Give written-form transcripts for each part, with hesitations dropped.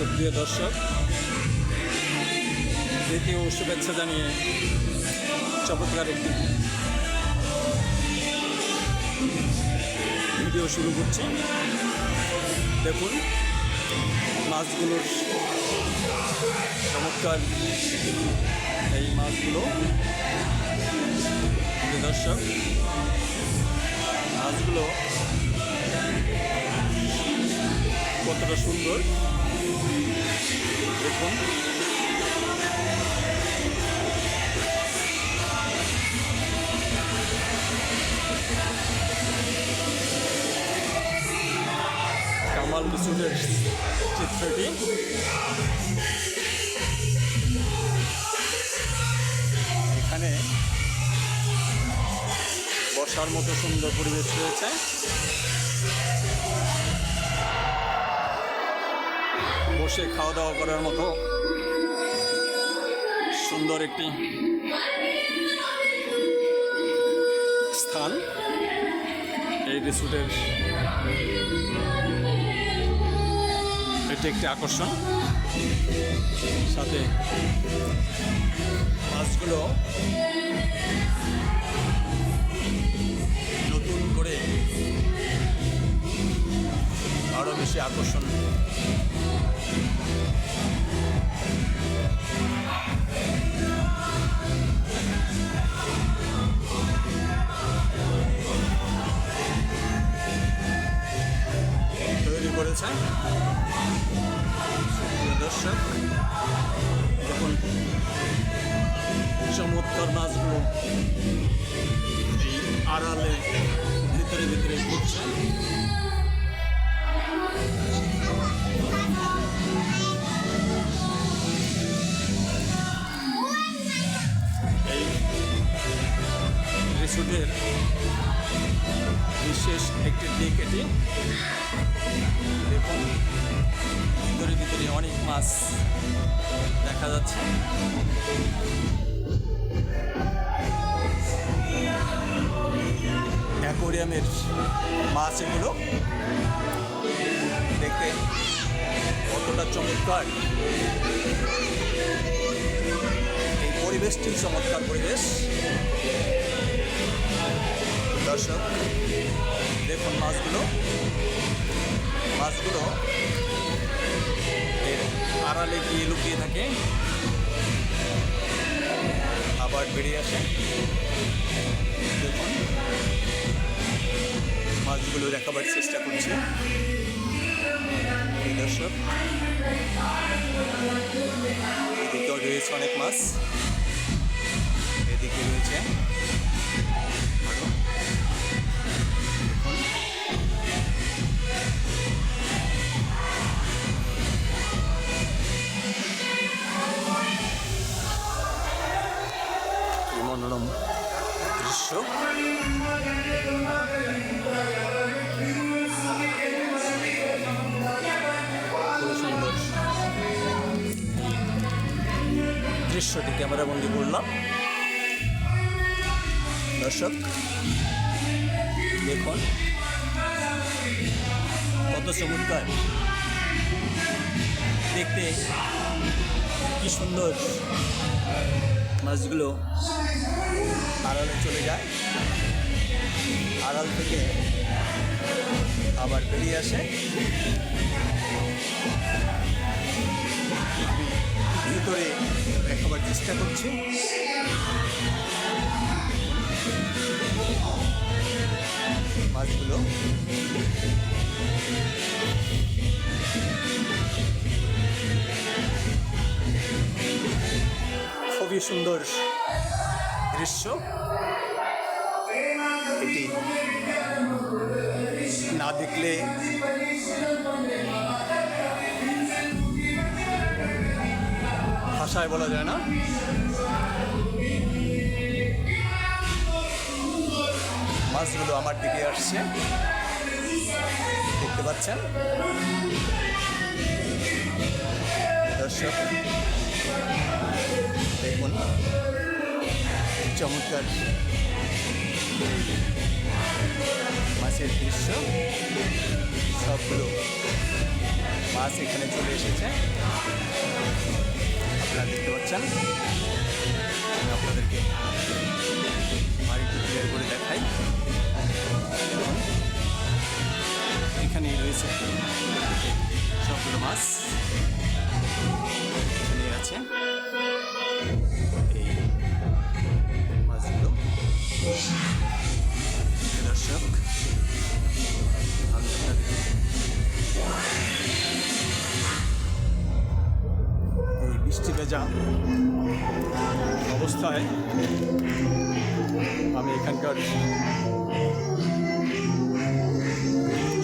সুপ্রিয় দর্শক, দ্বিতীয় শুভেচ্ছা জানিয়ে চমৎকার একটি ভিডিও শুরু করছি। দেখুন মাছগুলোর চমৎকার এই মাছগুলো। দর্শক, মাছগুলো কতটা সুন্দর দেখুন। কামাল রিসোর্টের চিত্রটি এখানে বসার মতো সুন্দর পরিবেশ রয়েছে। বসে খাওয়া দাওয়া করার মতো সুন্দর একটি স্থান এই রিসোর্টের। এটি একটি আকর্ষণ। সাথে মাছগুলো নতুন করে আরো বেশি আকর্ষণ। তৈরি করেছে দর্শক। দেখুন চমৎকার মাছগুলো এই আড়ালে ভিতরে ভিতরে ঘুরছে। এই রিসোর্টের বিশেষ একটি দিক এটি। দেখুন ভিতরে ভিতরে অনেক মাছ দেখা যাচ্ছে। অ্যাকোরিয়ামের মাছ এগুলো দেখতে কতটা চমৎকার। এই পরিবেশটি চমৎকার পরিবেশ দর্শক। দেখুন মাছগুলো এর আড়ালে গিয়ে লুকিয়ে থাকে, আবার বেরিয়ে আসে। দেখুন মাছগুলো দেখাবার চেষ্টা করছে দর্শক। এদিকেও রয়েছে অনেক মাছ, এদিকে রয়েছে আরো। মনোরম দৃশ্য। খুব সুন্দর দৃশ্যটি ক্যামেরাবন্দি করলাম দর্শক। দেখুন কত চমৎকার দেখতে, কি সুন্দর। মাছগুলো আড়ালে চলে যায়, আড়াল থেকে আবার বেরিয়ে আসে, ভিতরে দেখাবার চেষ্টা করছি। মাছগুলো খুবই সুন্দর দৃশ্য এটি। না দেখলে ভাষায় বলা যায় না। মাছগুলো আমার দিকে আসছে, দেখতে পাচ্ছেন দর্শক। দেখুন চমৎকার মাছের দৃশ্য। সবগুলো বাস এখানে চলে এসেছে, আপনারা দেখতে পাচ্ছেন। আমি আপনাদেরকে আরেকটু ক্লিয়ার করে দেখাই। দেখুন, এখানেই রয়েছে সবগুলো মাছ, এখানে আছে এই মাছগুলো। দর্শক, আমি আপনাদেরকে এই বৃষ্টি ভেজা অবস্থায় আমি এখানকার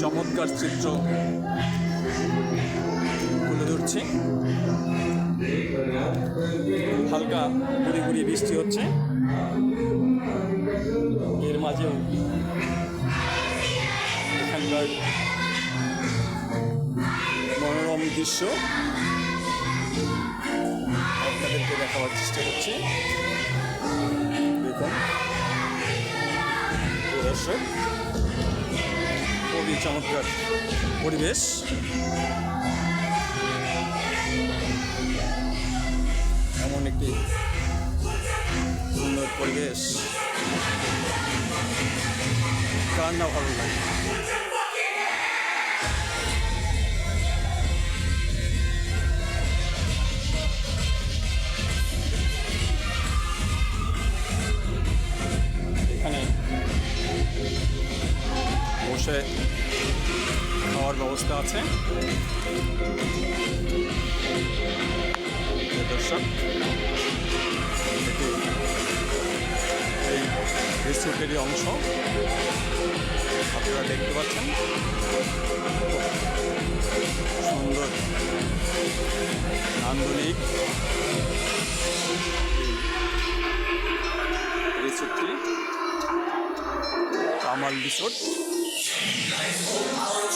চমৎকার চিত্র তুলে ধরছি। হালকা গুড়ি গুড়ি বৃষ্টি হচ্ছে, এর মাঝেও এখানকার মনোরম দৃশ্য আপনাদেরকে দেখাবার চেষ্টা করছি। দেখুন দর্শক, খুবই চমৎকার পরিবেশ। এমন একটি সুন্দর পরিবেশ কার না ভালো লাগে। এখানে বসে খাওয়ার ব্যবস্থা আছে। দর্শক, এটি এই রিসোর্টেরই অংশ, আপনারা দেখতে পাচ্ছেন। সুন্দর নান্দনিক রিসোর্টটি কামাল রিসোর্ট।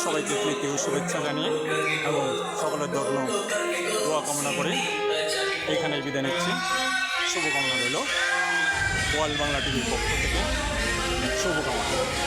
সবাইকে প্রীতি ও শুভেচ্ছা জানিয়ে এবং সকলের জন্য দোয়া কামনা করে এখানেই বিদায় নিচ্ছি। শুভকামনা রইল ওয়াল বাংলা টিভির পক্ষ থেকে, শুভকামনা।